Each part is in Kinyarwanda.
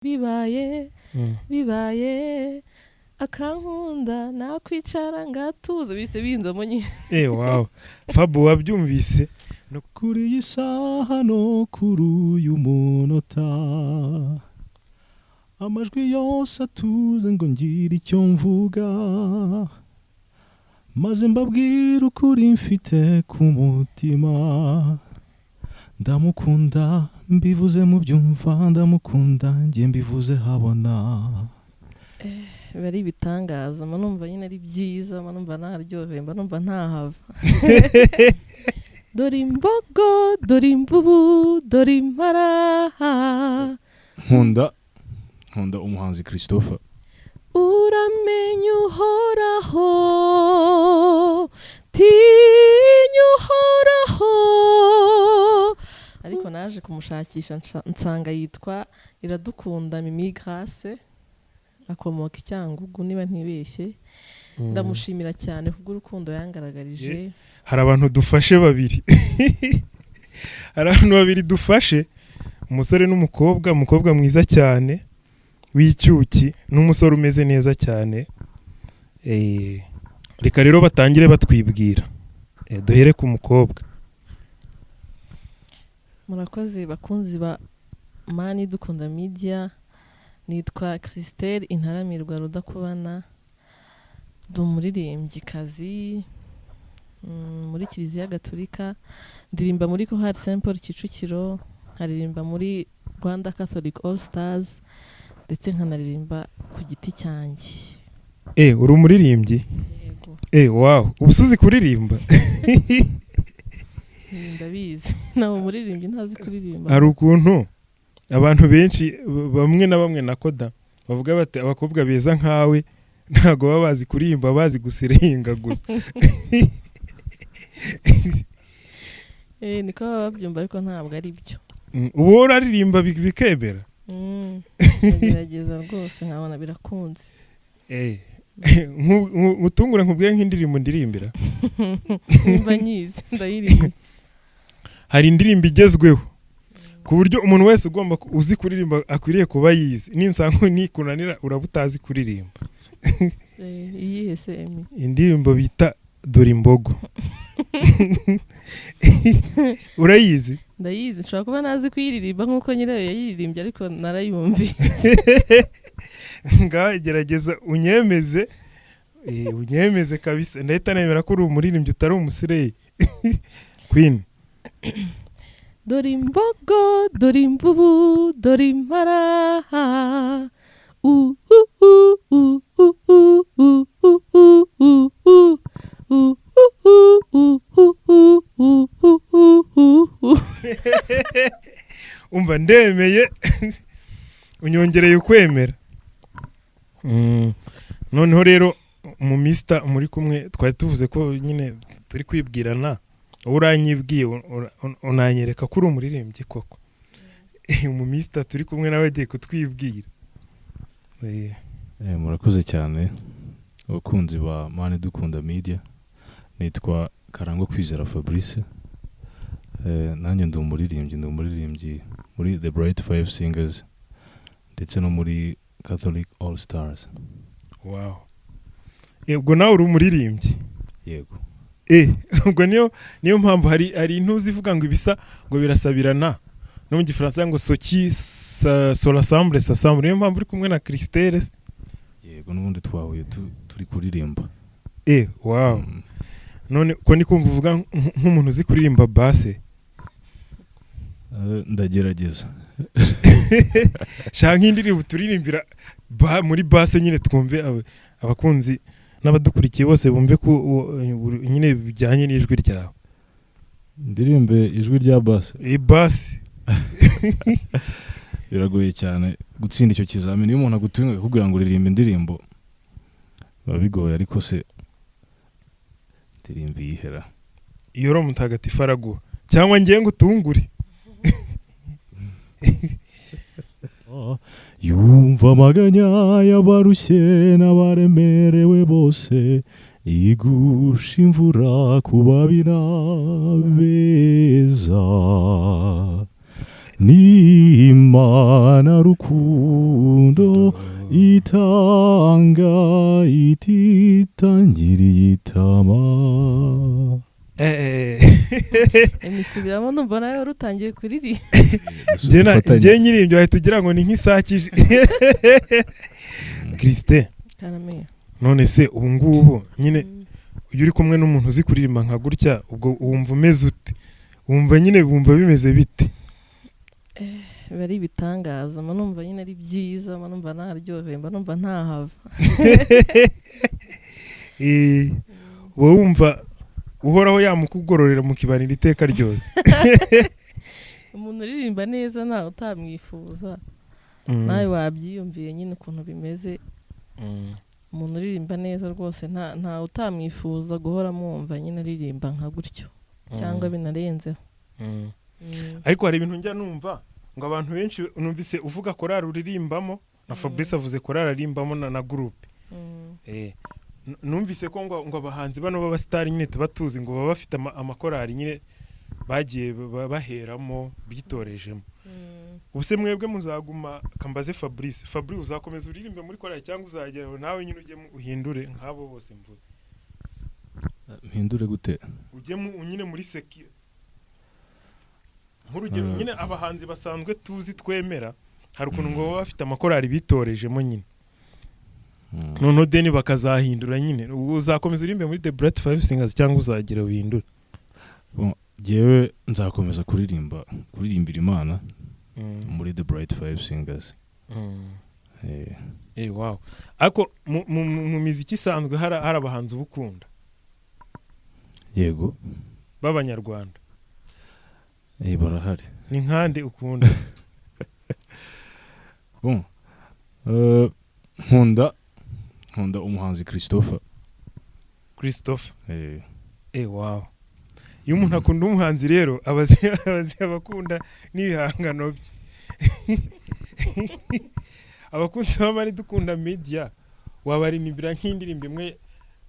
bibaye bibaye akankunda nakwicara ngatuza bise binzamo nyine. Wow. Fabo wabyumvise no kuri iyi saha no kuri uyu munota amajwi yose atuze ngo ngire icyo mvuga maze mbabwira ukuri mfite ku mutima ndamukunda mbivuze mu byumva ndamukunda ngiye mbivuze habona bari ibitangaza manumva nyine ari byiza manumva naryoheye manumva ntahava. Dore imbogo dore imvubu dore impara nkunda umuhanzi Christopher uramenye uhoraho tinya uhoraho ariko naje kumushakisha nsanga yitwa Iradukunda Mimi Grace akomoka i Cyangugu niba ntibeshye. Ndamushimira cyane kubw'urukundo yangaragarije. Hari abantu dufashe babiri hari abantu babiri dufashe umusore n'umukobwa, umukobwa mwiza cyane w'icyuki n'umusore umeze neza cyane. Reka rero batangire batwibwira. Duhere ku mukobwa. Murakoze bakunzi ba Mani Dukunda Media, nitwa Christelle Intaramirwa Rudakubana, ndi umuririmbyikazi muri Kiliziya Gatolika, ndirimba muri Chorale Saint Paul Kicukiro, nkaririmba muri Rwanda Catholic All Stars ndetse nkanaririmba ku giti cyanjye. Uri umuririmbyi? Yego. Wow, ubusuzi kuririmba? Ndabizi nawe umuririmbyi ntazi kuririmba. Hari ukuntu abantu benshi bamwe na bamwe nakoda bavuga bati abakobwa beza nkawe ntago baba bazi kuririmba, bazi gusirenga gusa. Niko babyumva ariko ntabwo ari byo. Ubu uraririmba bikebera? Ndagerageza rwose nkabona birakunze. Mutungura nkubwiye nk'indirimbo ndirimbira? Nimba nyizi ndayiririmba. Hari indirimbo igezweho ku buryo umuntu wese ugomba uzi kuririmba akwiriye kuba yizi. Ninsango nikunanira urabutazi kuririmba. Iyihe se Emi? Indirimbo bita Dore Imbogo. Urayizi? Ndayizi, nshobora kuba nazi kuyiririmba nkuko nyirayo yayiririmbye ariko narayumvise. Ngaho gerageza unyemeze. Unyemeze kabisa. Ndahita nemera ko uri umuririmbyi utari umusireye. Queen. Dore imbogo dore imvubu dore impara umva ndemeye unyongereye ukwemera. Noneho rero mu Mr muri kumwe twari tuvuze ko nyine turi kwibwirana, uranyibwiye unanyereka ko uri umuririmbyi koko. Mu Mr turi kumwe nawe agiye kutwibwira. Murakoze cyane abakunzi ba Mani Dukunda Media, nitwa Karangwa Kwizera Fabrice. Nanjye ndi umuririmbyi muri The Bright Five Singers ndetse no muri Catholic All Stars. Wow. Ubwo nawe uri umuririmbyi? Yego. Ubwo niyo mpamvu hari intuzi ivuga ngo ibisa ngo birasabirana. No mu Gifaransa ngo soki so rassemble s'assemble. Niyo mpamvu uri kumwe na Christelle? Yego, n'ubundi twahuye turi kuririmba. Wow. None ko ni kumva uvuga nk'umuntu uzi kuririmba basse? Ndagerageza. Shanka indirimbo turirimbira muri basse nyine twumve abakunzi n'abadukurikiye bose bumve ko nyine bijyanye n'ijwi ryawe. Ndirimbe ijwi rya basse. Basse. Biragoye cyane gutsinda icyo kizamini. Iyo umuntu agutunga kugira ngo uririmbe indirimbo babigoye, ariko se ndirimbi yihera. Iyo ro mutagatifu araguha cyangwa ngiye ngutungure. Yumva amaganya y'abarushye n'abaremerewe bose, igusha imvura ku babina beza. ni Imana rukundo itanga ititangiriye itama. imisubiramo numva nawe rutangiye kuririmba. njye nyirimbyo wahita ugira ngo ni nk'isakije. Christe, Karame. none se ubu ngubu nyine iyo uri kumwe n'umuntu uzi kuririmba nka gutya ubwo wumva umeze ute? Wumva nyine wumva bimeze bite? Biba ari ibitangaza, mba numva nyine ari byiza, mba numva naryoheye, mba numva ntahava. wowe wumva uhoraho yamukugororera mu kibanira iteka ryose. Umuntu uririmba neza ntawe utamwifuza, nawe wabyiyumviye nyine ukuntu bimeze. Umuntu uririmba neza rwose nta utamwifuza guhora mwumva nyine aririmba nka gutyo cyangwa binarenzeho. Ariko hari ibintu njya numva ngo abantu benshi numvise uvuga korari uririmbamo na Fabrice avuze korari arimbamo na groupe. Numvise ko ngo abahanzi bano b'abasitari nyine tuba tuzi ngo baba bafite amakorari nyine bagiye baheramo bitorejemo. Ubuse mwebwe muzaguma kambaze Fabrice uzakomeza uririmbe muri korari cyangwa uzageraho nawe nyine ujye uhindure nk'abo bose mvuze? Mpindure gute? Ujye nyine muri sekire nk'urugero nyine abahanzi basanzwe tuzi twemera hari ukuntu ngo baba bafite amakorari bitorejemo nyine. Noneho deni bakazahindura nyine. Uzakomeza urimbe muri The Bright Five Singers cyangwa uzagira uhindure? Jewe nzakomeza kuririmbira Imana muri The Bright Five Singers. Wow. Ariko mu muziki isanzwe hari abahanzi ubukunda? Yego. B'abanyarwanda? Barahari. Ni nkande ukunda? Nkunda umuhanzi Christopher. Wow. Iyo umuntu akunda umuhanzi rero abazi abakunda n'ibihangano bye. Abakunzi b'amari dukunda media wabarinibira nk'indirimbo imwe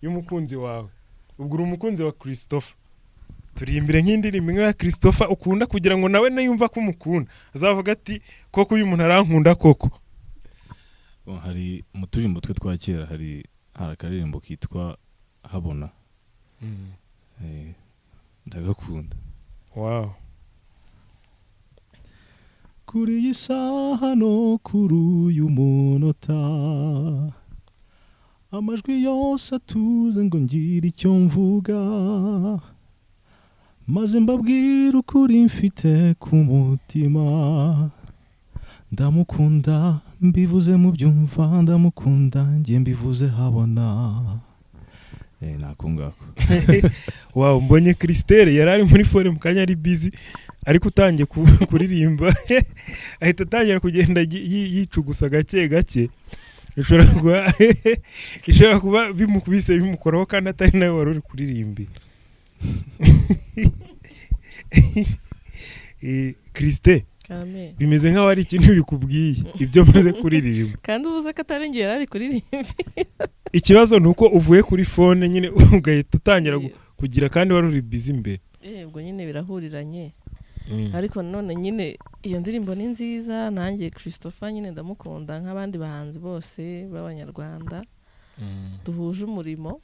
y'umukunzi wawe. Ubwo uri umukunzi wa Christopher. Turimbire nk'indirimbo imwe ya Christopher ukunda kugira ngo nawe nayumva ko umukunda azavuga ati koko uyu muntu arankunda koko. Hari mu turimbo twe twakera hari akaririmbo kitwa Habona. Ndagakunda. Wow. Kuri iyi saha no kuri uyu munota amajwi yose atuze ngo ngire icyo mvuga maze mbabwira ukuri mfite ku mutima. Ndamukunda mbivuze mu byumva, ndamukunda njye mbivuze habona. Nakungako. Wow, mbonye Christelle yarari muri fore mu kanya ari busy ariko utangiye kuririmba ahita atangira kugenda yicugusa gake gake. Ishobora kuba bimukubise bimukoraho kandi atari nawe wari uri kuririmba. Christe, bimeze nk'aho ari ikintu bikubwiye ibyo maze kuririmba. Kandi uvuze ko atari ngiye ari kuririmba. Ikibazo nuko uvuye kuri phone nyine ugahita utangira kugira kandi wari uri busy imbere. Ubwo nyine birahuriranye. Ariko none nyine iyo ndirimbo ni nziza, nanjye Christopher nyine ndamukunda nk'abandi bahanzi bose b'abanyarwanda. Duhuje umurimo.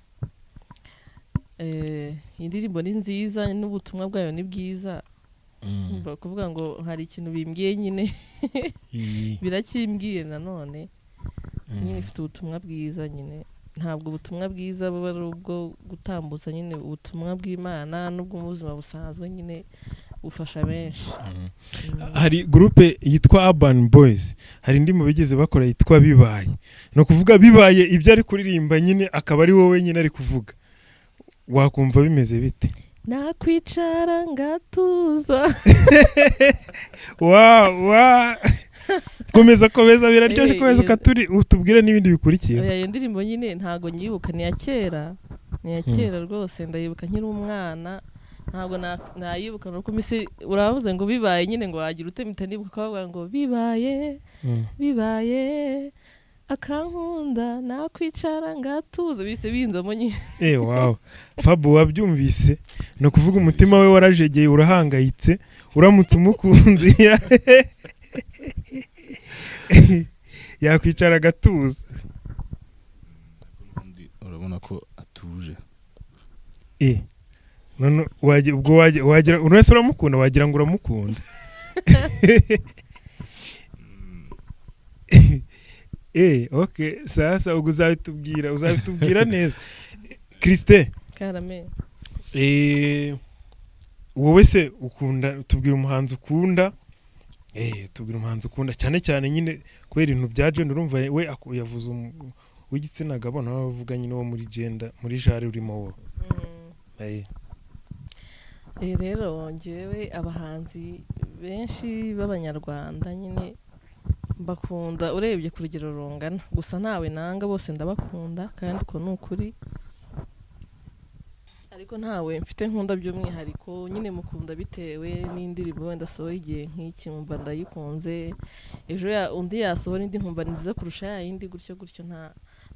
Indirimbo ni nziza n'ubutumwa bwayo ni bwiza. Kuvuga ngo hari ikintu bimbwiye nyine birakimbwiye nanone. Nyine ifite ubutumwa bwiza nyine. Ntabwo ubutumwa bwiza buba ari ubwo gutambutsa nyine ubutumwa bw'Imana n'ubwo mu buzima busanzwe nyine ufasha benshi. Hari groupe yitwa Urban Boys, hari indi mu bigeze bakora yitwa Bibaye. No kuvuga bibaye ibyo ari kuririmba nyine akaba ari wowe nyine ari kuvuga. Wakumva bimeze bite? Nakwicara ngatuza. Wow. Komeza biraryoshye komeza ukaturi utubwire n'ibindi bikurikiye. Iyo ndirimbo nyine ntago nyibuka ni ya kera. Ni ya kera rwose ndayibuka nkiri umwana. Ntabwo nayibuka nuko mise uravuze ngo bibaye nyine ngo wagira utemita nibuka bavuga ngo bibaye akankunda nakwicara ngatuza bise binzamo nyine. Wow. Fabu wabyumvise no kuvuga umutima we warajegeye urahangayitse uramutse umukunzi yakwicara agatuza. urabona ko atuje. None wagira unese uramukunda wagira ngo uramukunda. Okay, sasa uzabitubwira neza. Christe, Karame. wowe se ukunda tubwira umuhanzi ukunda? Tubwira umuhanzi ukunda cyane cyane nyine kubera ibintu bya gender urumva we yavuze w'igitsina gabo nawe bavuga nyine wo muri gender muri jari urimo wo. Rero ngewe abahanzi benshi b'abanyarwanda nyine bakunda urebye ku rugero rungana gusa ntawe nanga bose ndabakunda kandi ko nukuri ariko ntawe mfite nkunda by'umwihariko nyine mukunda bitewe n'indirimbo wenda sohoye igihe nk'iki mumva ndayikunze ejo undi yasohora indi nkumva nziza kurusha yindi gutyo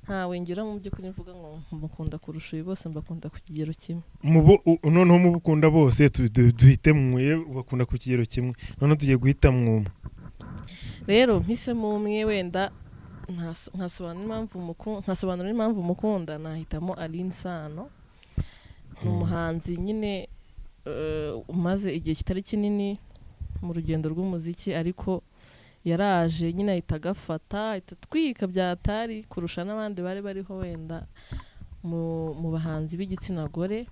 ntawe ngira mu by'ukuri mvuga ngo mukunda kurusha uyu bose mbakunda ku kigero kimwe. Noneho mubukunda bose duhite mwe bakunda ku kigero kimwe none tugiye guhita mwumwe. Rero mpisemo umwe wenda nkasobanura impamvu mukunda nahitamo Aline Sano. Ni umuhanzi nyine umaze igihe kitari kinini mu rugendo rw'umuziki ariko yaraje nyine ahita agafata ahita twika byatari kurusha n'abandi bari bariho wenda mu bahanzi b'igitsina gore.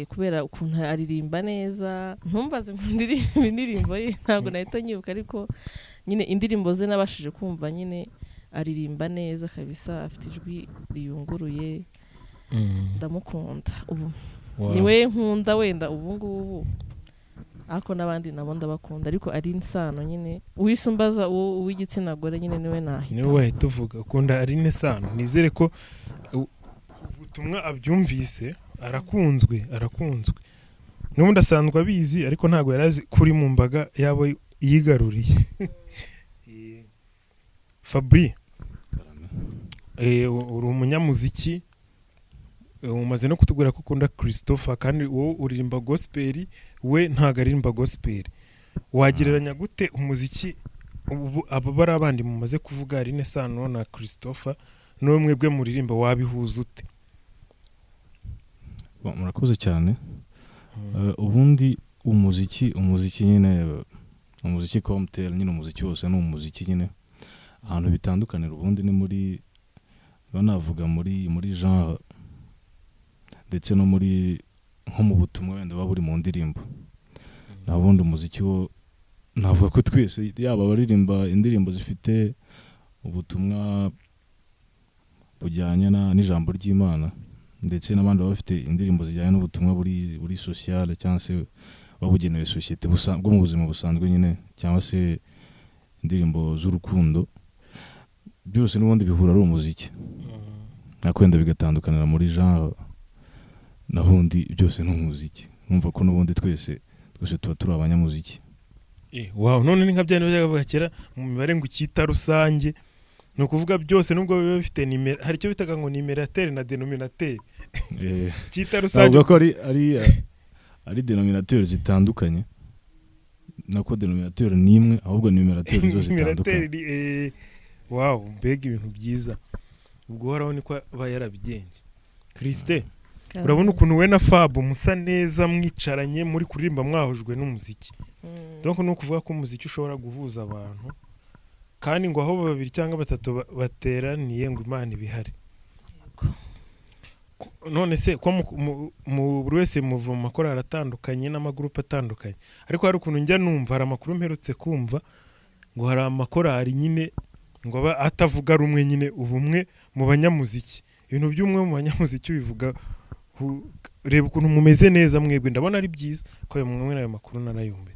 Kubera ukuntu aririmba neza ntumbaze ngo ndirimba indirimbo ye ntabwo nahita nyibuka ariko nyine indirimbo ze nabashije kumva nyine aririmba neza kabisa afite ijwi riyunguruye ndamukunda ubu niwe nkunda wenda ubu ngubu ariko n'abandi nabo ndabakunda ariko Aline Sano nyine uwisumbaza uw'igitsina gore nyine niwe nahita niwe tuvuga ukunda Aline Sano nizere ko ubutumwa abyumvise arakunzwe n'ubundi asanzwe abizi ariko ntabwo yarazi kuri mu mbaga yabo yigaruriye. Fabri uri umunyamuziki umaze no kutubwira ko ukunda Christopher kandi wowe uririmba gospel we ntago aririmba gospel wagereranya gute umuziki abo bari abandi mumaze kuvuga Aline Sano na Christopher no mwebwe muririmba wabihuza ute? Murakoze cyane. Ubundi umuziki nyine umuziki cocktail nyine umuziki wose no umuziki nyine ahantu bitandukanira ubundi ni muri banavuga muri genre ndetse no muri nko mu butumwa wenda baba buri mu ndirimbo. Nabundi umuziki wo navuga ko twese yaba baririmba indirimbo zifite ubutumwa bujyanye n'ijambo ry'Imana ndetse n'abandi bafite indirimbo zijyanye n'ubutumwa buri social cyangwa se babugenewe societe bwo mu buzima busanzwe nyine cyangwa se indirimbo z'urukundo byose n'ubundi bihura ari umuziki. Nakwenda bigatandukanira muri genre nahundi byose n'umuziki numva ko n'ubundi twese tuba turi abanyamuziki. Wow, none ni nka byane bavuga kera mu mibare ngo cyita rusange no kuvuga byose nubwo biba bifite nimero hari cyo bitaga ngo numerateur na denominateur. Cyita rusange ntabwo ko ari denominateur zitandukanye nako denominateur ni imwe ahubwo numerateur zo zitandukanye. Wow, mbega ibintu byiza ubwo horaho niko bayarabigenje. Christe urabona ukuntu we na Fab musa neza mwicaranye muri kuririmba mwahujwe n'umuziki. Donc no kuvuga ko umuziki ushobora guhuza abantu kandi ngo aho babiri cyangwa batatu bateraniye ngo Imana ibihari. None se ko mu buri wese muva mu makorali atandukanye n'amagrupe atandukanye ariko hari ukuntu njya numva hari amakuru mperutse kumva ngo hari amakorali nyine ngo aba atavuga rumwe nyine ubumwe mu banyamuziki. Ibintu by'umwe mu banyamuziki bivuga reba ukuntu mumeze neza mwebwe ndabona ari byiza ko mwe nayo makuru narayumbe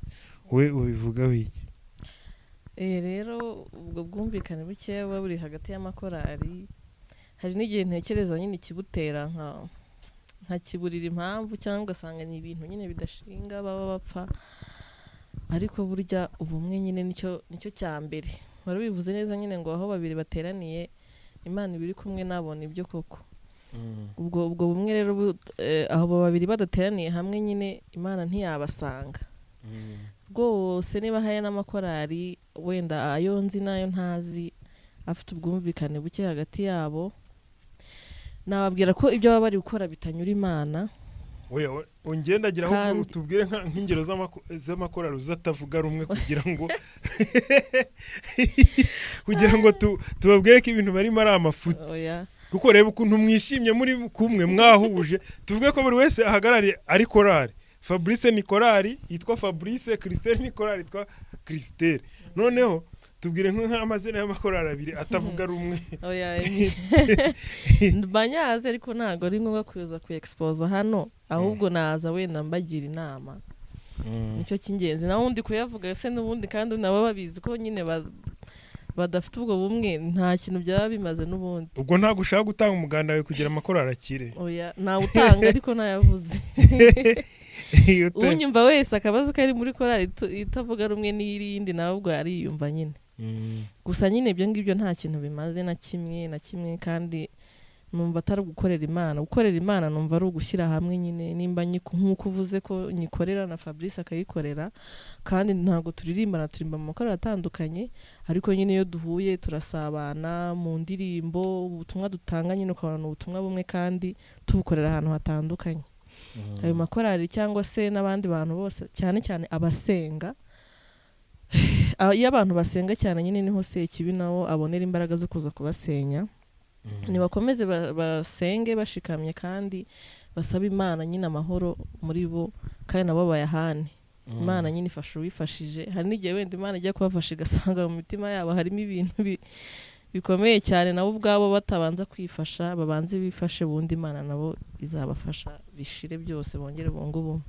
we ubivuga wiki. Rero ubwo bwumvikane buke buba buri hagati y'amakorali hari n'igihe ntekereza nyine kibutera nka kiburira impamvu cyangwa ugasanga ni ibintu nyine bidashinga baba bapfa ariko burya ubumwe nyine nicyo cya mbere wari bivuze neza nyine ngo aho babiri bateraniye Imana ibiri kumwe nabona ibyo koko ubwo bumwe rero aho babiri badateraniye hamwe nyine Imana ntiyabasanga rwose niba haya n'amakorari wenda ayo nzi nayo ntazi afite ubwumvikane buke hagati yabo nababwira ko ibyo baba bari gukora bitanyura Imana. Oya ungendagira aho tubwire nk'ingero z'amakorari uzatavuga rumwe kugira ngo tubabwire ko ibintu barimo ari amafuti. Oya kuko reba ukuntu mwishimye muri kumwe mwahuje tuvuge ko buri wese ahagarariye ari korari. Fabrice ni korari yitwa Fabrice, Christelle ni korari yitwa Christelle. Noneho tubwire nk'amazina y'amakorari abiri atavuga rumwe. Oya banyaze ariko ntago ari ngombwa kuza ku-expose hano ahubwo naza wenda mbagira inama. Nicyo cy'ingenzi na wundi kuyavuga se n'ubundi kandi nabo babizi ko nyine badafite ubwo bumwe nta kintu byaba bimaze n'ubundi. Ubwo ntago ushaka gutanga umuganda wawe kugira amakorari akire. Oya nawe utanga ariko nayavuze. Unyumva wese akabazo kari muri korari itavuga rumwe n'irindi nawe ubwo ariyumva nyine. Gusa nyine ibyo ngibyo nta kintu bimaze na kimwe kandi numva atari gukorera Imana numva ari ugushyira hamwe nyine nimba nk'uko uvuze ko nyikorera na Fabrice akayikora kandi ntago turimba mu makorari atandukanye ariko nyine iyo duhuye turasabana mu ndirimbo ubutumwa dutanga nyine ukabona ubutumwa bumwe kandi tubukorera ahantu hatandukanye. Ayo makorari cyangwa se n'abandi bantu bose cyane cyane abasenga iyo abantu basenga cyane nyine niho se ikibi nawo abonera imbaraga zo kuza kubasenya. Nibakomeze basenge bashikamye kandi basaba Imana nyine amahoro muri bo kandi nabo bayahane. Imana nyine ifasha uwifashije. Hari n'igihe wenda Imana ijya kubafasha igasanga mu mitima yabo harimo ibintu bikomeye cyane nabo ubwabo batabanza kwifasha babanze bifashe bundi Imana nabo izabafasha bishire byose bongere bungubu.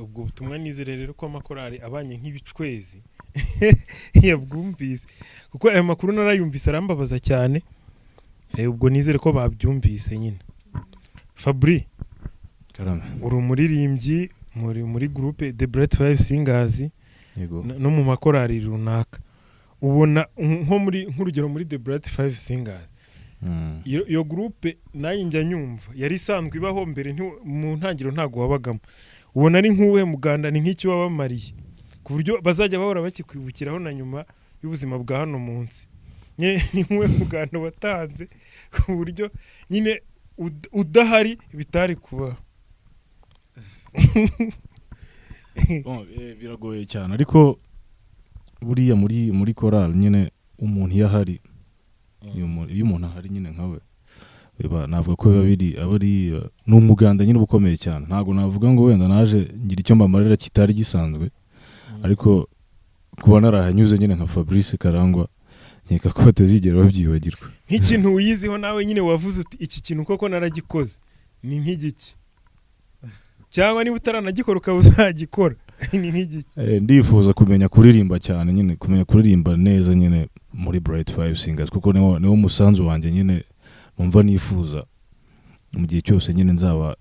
Ubwo butumwa nizere rero ko amakorari abanye nk'ibicwezi yabwumvise kuko aya makuru narayumvise arambabaza cyane. Ubwo nizere ko babyumvise nyine. Fabri karame uri umuririmbyi muri groupe The Bright Five Singers no mu makorari runaka ubona nk'urugero muri The Bright Five Singers iyo groupe nayo njya nyumva yari isanzwe ibaho mbere mu ntangiro ntago wabagamo ubona ari nk'uwe muganda ni nk'iki wabamariye ku buryo bazajya bahora bakikwibukiraho na nyuma y'ubuzima bwa hano munsi nyine ni nk'uwe muganda watanze ku buryo nyine udahari bitari kubaho. Biragoye cyane ariko buriya muri korali nyine umuntu yahari iyo umuntu ahari nyine nkawe navuga ko abari n'umuganda nyine ubukomeye cyane. Ntago navuga ngo wenda naje ngira icyo mbamarira kitari gisanzwe ariko kuba narahanyuze nyine nka Fabrice Karangwa nkeka ko batazigera babyibagirwa. Nk'ikintu wiyiziho nawe nyine wavuze uti iki kintu koko naragikoze ni nk'igiki cyangwa niba utaranagikora ukaba uzagikora ni nk'igiki. Ndifuza kumenya kuririmba cyane nyine kumenya kuririmba neza nyine muri Bright Five Singers kuko niwo musanzu wanjye nyine numva nifuza mu gihe cyose nyine nzaba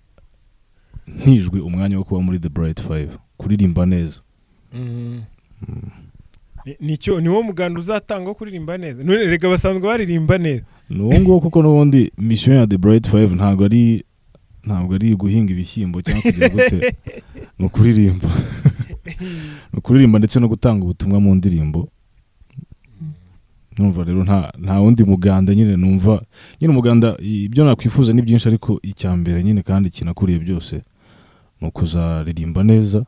ntijwe umwanya wo kuba muri The Bright Five kuririmba neza. Niwo muganda uzatanga wo kuririmba neza. None rega basanzwe baririmba neza. Nuwo ngo kuko n'ubundi mission ya The Bright Five ntago ari guhinga ibishyimbo cyangwa kugira gute no kuririmba no kuririmba ndetse no gutanga ubutumwa mu ndirimbo. Numva rero nta wundi muganda nyine numva nyine umuganda ibyo nakwifuza ni byinshi ariko icyambere nyine kandi kinakuriye byose no kuzaririmba neza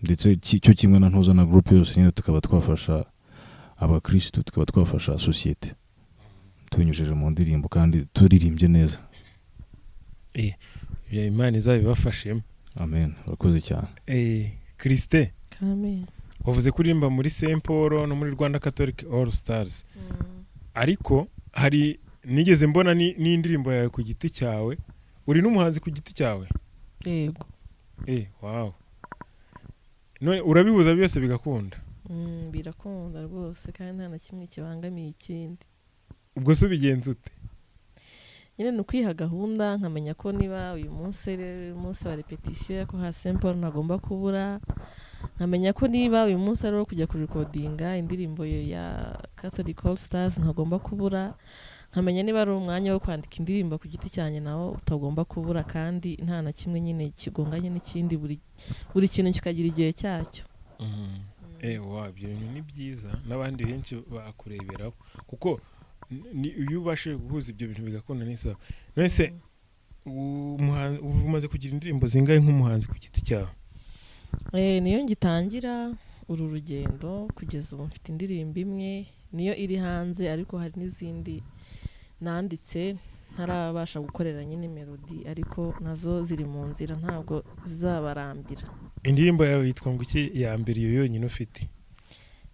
ndetse cyo kimwe na ntuza na groupe yose nyine tukaba twafasha abakristo tukaba twafasha societe tunyujeje mu ndirimbo kandi turirimbye neza. Ya Imana izabibafashemo. Amen. Urakoze cyane. Christe. Amen. Wavuze kuririmba muri Saint Paul no muri Rwanda Catholic All Stars. Ariko hari nigeze mbona n'indirimbo yawe ku giti cyawe. Uri n'umuhanzi ku giti cyawe? Yego. Wow. None urabihuza byose bigakunda? Birakunda rwose kandi nta na kimwe kibangamiye ikindi. Ubwo se ubigenza ute? Nyine nukwiha gahunda nkamenya ko niba uyu munsi wa repetition yako ha Saint Paul nagomba kubura nkamenya ko niba uyu munsi ari uwo kujya kurikodinga indirimbo ya Catholic All Stars ntagomba kubura, nkamenya niba ari umwanya wo kwandika indirimbo ku giti cyanjye nawo utagomba kubura, kandi nta na kimwe nyine kigonganye n'ikindi, buri kintu kikagira igihe cyacyo. Ibyo bintu ni byiza n'abandi benshi bakureberaho, kuko iyo ubashe guhuza ibyo bintu bigakunda n'isaha. Nese umaze kugira indirimbo zingahe nk'umuhanzi ku giti cyawe? Niyo ngitangira uru rugendo kugeza ubu mfite indirimbo imwe niyo iri hanze, ariko hari n'izindi nanditse ntarabasha gukorera nyine melody, ariko nazo ziri mu nzira ntabwo zizabarambira. Indirimbo yawe yitwa ngo iki ya mbere iyo yonyine ufite?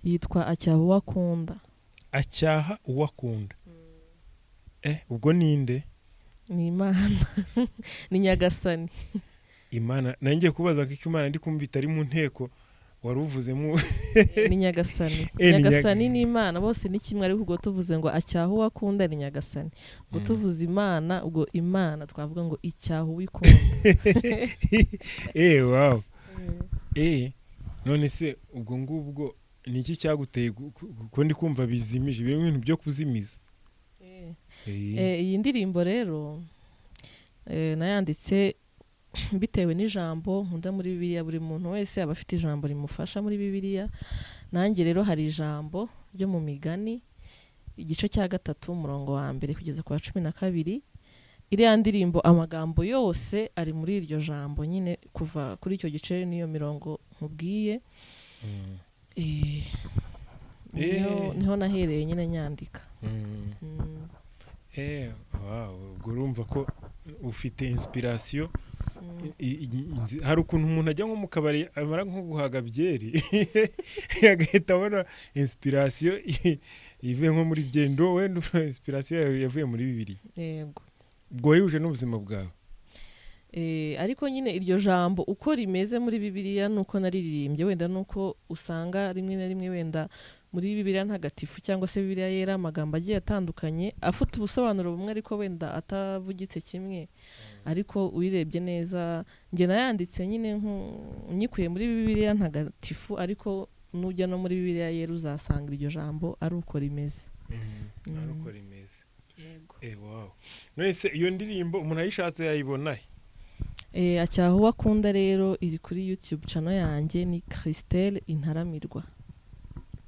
Yitwa Acyaha Uwakunda. Acyaha Uwakunda. Ubwo ninde? Ni Imana. Ni Nyagasani. Imana. Nanjye kubaza ko Imana ndi kumva itari mu nteko wari uvuzemo. Ni Nyagasani. Nyagasani ni Imana, bose ni kimwe, ariko ubwo tuvuze ngo Acyaha Uwakunda ni Nyagasani. Ubwo tuvuze Imana, ubwo Imana twavuga ngo icyaha uwikunda. Wow. None se ubwo ngubwo ni iki cyaguteye ko ndi kumva bizimije biri ibintu byo kuzimiza? Iyi ndirimbo rero nayanditse bitewe n'ijambo nkunda muri Bibiliya. Buri muntu wese aba afite ijambo rimufasha muri Bibiliya. Nanjye rero hari ijambo ryo mu Migani igice cya 3 umurongo wa 1 kugeza ku wa 12. Iriya ndirimbo amagambo yose ari muri iryo jambo nyine, kuva kuri icyo gice niyo mirongo nkubwiye. Niho nahereye nyine nyandika. Ubwo urumva ko ufite inspiration. Hari ukuntu umuntu ajya nko mu kabari amara nko guhaga byeri agahita abona inspiration ivuye nko muri byendo, wenda inspiration yavuye muri Bibiliya. Yego. Ubwo yuje n'ubuzima bwawe. Ariko nyine iryo jambo uko rimeze muri Bibiliya nuko naririmbye, wenda nuko usanga rimwe na rimwe wenda muri Bibiliya ntagatifu cyangwa se Bibiliya yera amagambo agiye atandukanye afite ubusobanuro bumwe, ariko wenda atavugitse kimwe. Ariko uyirebye neza, nge nayanditse nyine nyikuye muri Bibiliya ntagatifu, ariko nujya no muri Bibiliya yera uzasanga iryo jambo ari uko rimeze. Ari uko rimeze. Yego. Wow. Nese iyo ndirimbo umuntu ayishatse yayibona he? Acyaha Uwakunda rero iri kuri YouTube channel yanjye, ni Christelle Intaramirwa.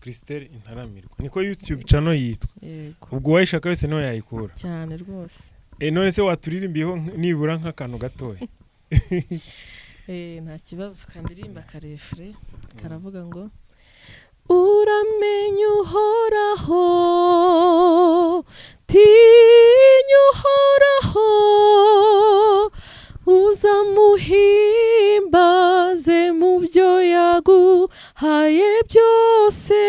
Christelle Intaramirwa niko YouTube channel yitwa. Yego. Ubwo wayishaka wese no yayikura cyane rwose. None se waturirimbiyeho nibura nk'akantu gatoya? Nta kibazo, kandirimba karefre karavuga ngo uramenye uhoraho, tinya uhoraho, uzamuhimbaze mu byo yaguhaye byose,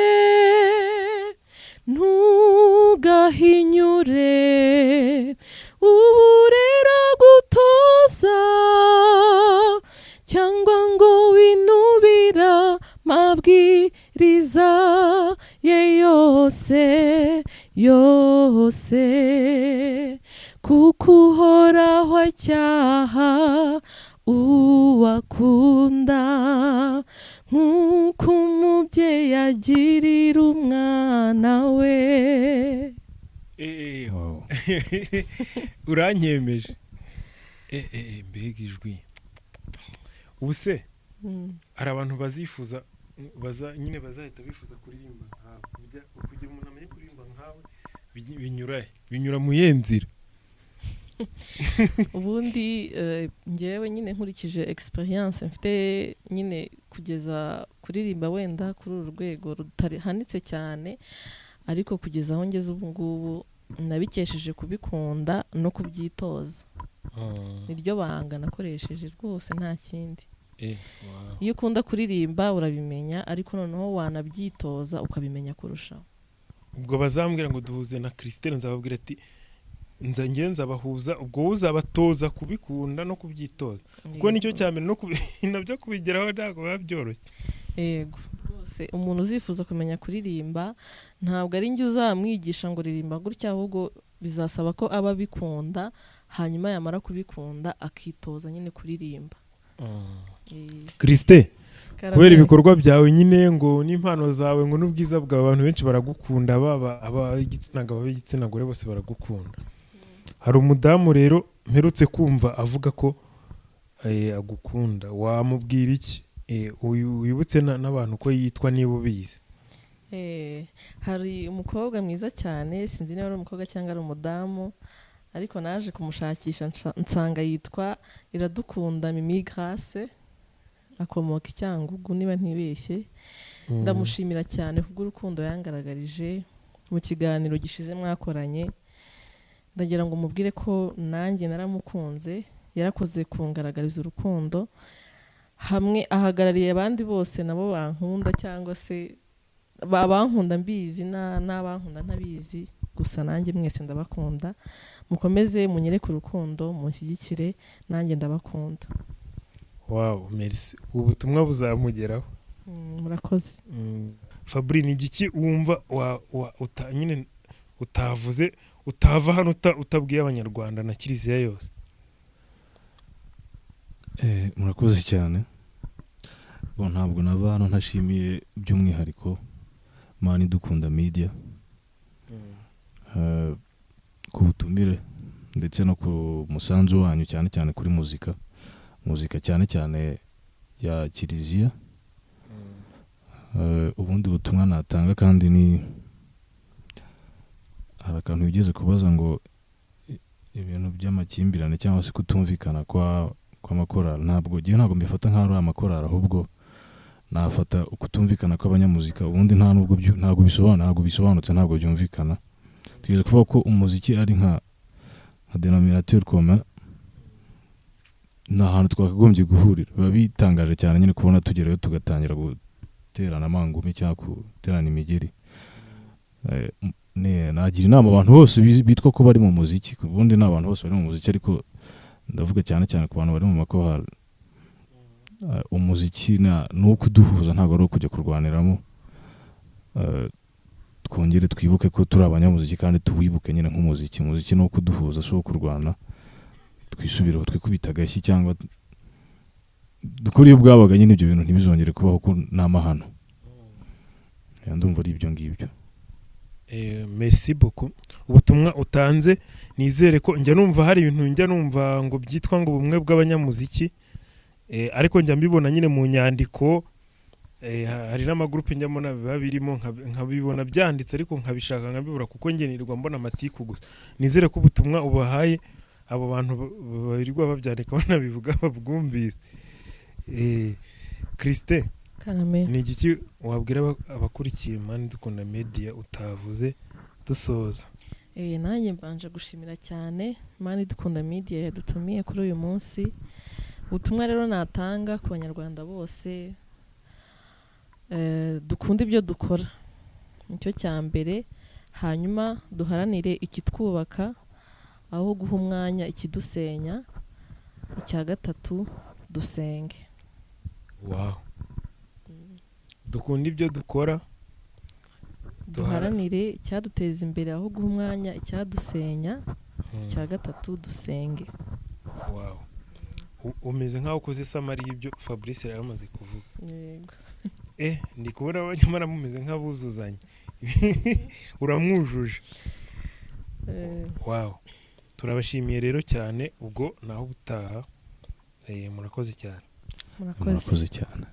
ntugahinyure uburera gutoza, cyangwa ngo winubira mabwiriza ye yose, kuko uhoraho acyaha uwakunda, nk'uko umubyeyi agirira umwana we. Uranyemeje. Mbega ijwi. Ubuse hari abantu bazifuza nyine bazahita bifuza kuririmba nkawe, kugira umuntu amenye kuririmba nkawe binyura mu yenzira. Ubundi ngewe nyine nkurikije experience mfite nyine kugeza kuririmba wenda kuri uru rwego rutahanitse cyane, ariko kugeza aho ngeze ubu ngubu nabikesheje kubikunda no kubyitoza. Niryo banga nakoresheje rwose, nta kindi. Iyo ukunda kuririmba urabimenya, ariko noneho wanabyitoza ukabimenya kurushaho. Ubwo bazambwira ngo duhuze na Christelle, nzababwira ati nza bahuza, ubwo uzabatoza kubikunda no kubyitoza, kuko nicyo cyambere no nabyo kubigeraho ntabwo babyoroshye. Yego rwose, umuntu uzifuza kumenya kuririmba ntabwo ari njye uzamwigisha ngo ririmba gutya, ahubwo bizasaba ko aba bikunda, hanyuma yamara kubikunda akitoza nyine kuririmba. Christelle, kubera ibikorwa byawe nyine ngo n'impano zawe ngo n'ubwiza bwawe abantu benshi baragukunda, baba ab'igitsina gabo ab'igitsina gore bose baragukunda. Hari umudamu rero mperutse kumva avuga ko agukunda, wamubwira iki? Wibutse n'abantu ko yitwa niba ubizi. Hari umukobwa mwiza cyane, sinzi niba ari umukobwa cyangwa ari umudamu, ariko naje kumushakisha nsanga yitwa Iradukunda Mimi Grace, akomoka i Cyangugu niba ntibeshye. Ndamushimira cyane kubw'urukundo yangaragarije mu kiganiro gishize mwakoranye. Ndagira ngo mubwire ko nanjye naramukunze, yarakoze kungaragariza urukundo, hamwe ahagarariye abandi bose nabo bankunda cyangwa se bankunda mbizi n'abankunda ntabizi, gusa nanjye mwese ndabakunda. Mukomeze munyereke urukundo, munshyigikire, nanjye ndabakunda. Wow, merci. Ubutumwa buzamugeraho. Murakoze. Fabri, ni igiki wumva nyine utavuze, utava hano utabwiye abanyarwanda na Kiliziya yose? Murakoze cyane. Ntabwo nava hano ntashimiye by'umwihariko Mani Dukunda Media ku butumire ndetse no ku musanzu wanyu cyane cyane kuri muzika cyane cyane ya Kiliziya. Ubundi butumwa natanga kandi ni hari akantu bigeze kubaza ngo ibintu by'amakimbirane cyangwa se kutumvikana kw'amakorali, ntabwo mbifata nk'aho ari amakorali, ahubwo nafata ukutumvikana kw'abanyamuzika. Ubundi ntabwo bisobanutse, ntabwo byumvikana. Tugeze kuvuga ko umuziki ari nka denominateur commun, ni ahantu twakagombye guhurira. Biba bitangaje cyane nyine kubona tugerayo tugatangira guterana amangumi cyangwa guterana imigeri. Nagira inama abantu bose bitwa ko bari mu muziki, ubundi ni abantu bose bari mu muziki, ariko ndavuga cyane cyane ku bantu bari mu makorali. Umuziki ni ukuduhuza, ntabwo ari ukujya kurwaniramo. Twongere twibuke ko turi abanyamuziki kandi tuwibuke nyine nk'umuziki. Umuziki ni ukuduhuza, si uwo kurwana. Twisubireho, twikubita agashyi cyangwa dukora iyo bwabaga nyine ibyo bintu ntibizongere kubaho ko ni amahano. Ndumva ari ibyo ngibyo. Merci beaucoup. Ubutumwa utanze nizere ko njya numva hari ibintu njya numva ngo byitwa ngo ubumwe bw'abanyamuziki, ariko njya mbibona nyine mu nyandiko. Hari n'amagroupe njya mbona biba birimo nkabibona byanditse, ariko nkabishaka nkabibura kuko ngenirwa mbona amatiku gusa. Nizere ko ubutumwa ubahaye abo bantu babirirwa babyandika banabivuga babwumvise. Christe, ni igiki wabwira abakurikiye Mani Dukunda Media utavuze dusoza? Nanjye mbanje gushimira cyane Mani Dukunda Media yadutumiye kuri uyu munsi. Ubutumwa rero natanga ku banyarwanda bose, dukunda ibyo dukora, nicyo cya mbere. Hanyuma duharanire ikitwubaka aho guha umwanya ikidusenya. Icya gatatu, dusenge. Wow. Dukunda ibyo dukora, duharanire icyaduteza imbere aho guha umwanya icyadusenya. Icya gatatu, dusenge. Wow. Umeze nk'aho ukoze samari y'ibyo Fabrice yari amaze kuvuga. Yego. Ndi kubona abanyamara mumeze nk'abuzuzanye. Uramwujuje. Wow. Turabashimiye rero cyane, ubwo naho ubutaha. Murakoze cyane. Murakoze cyane.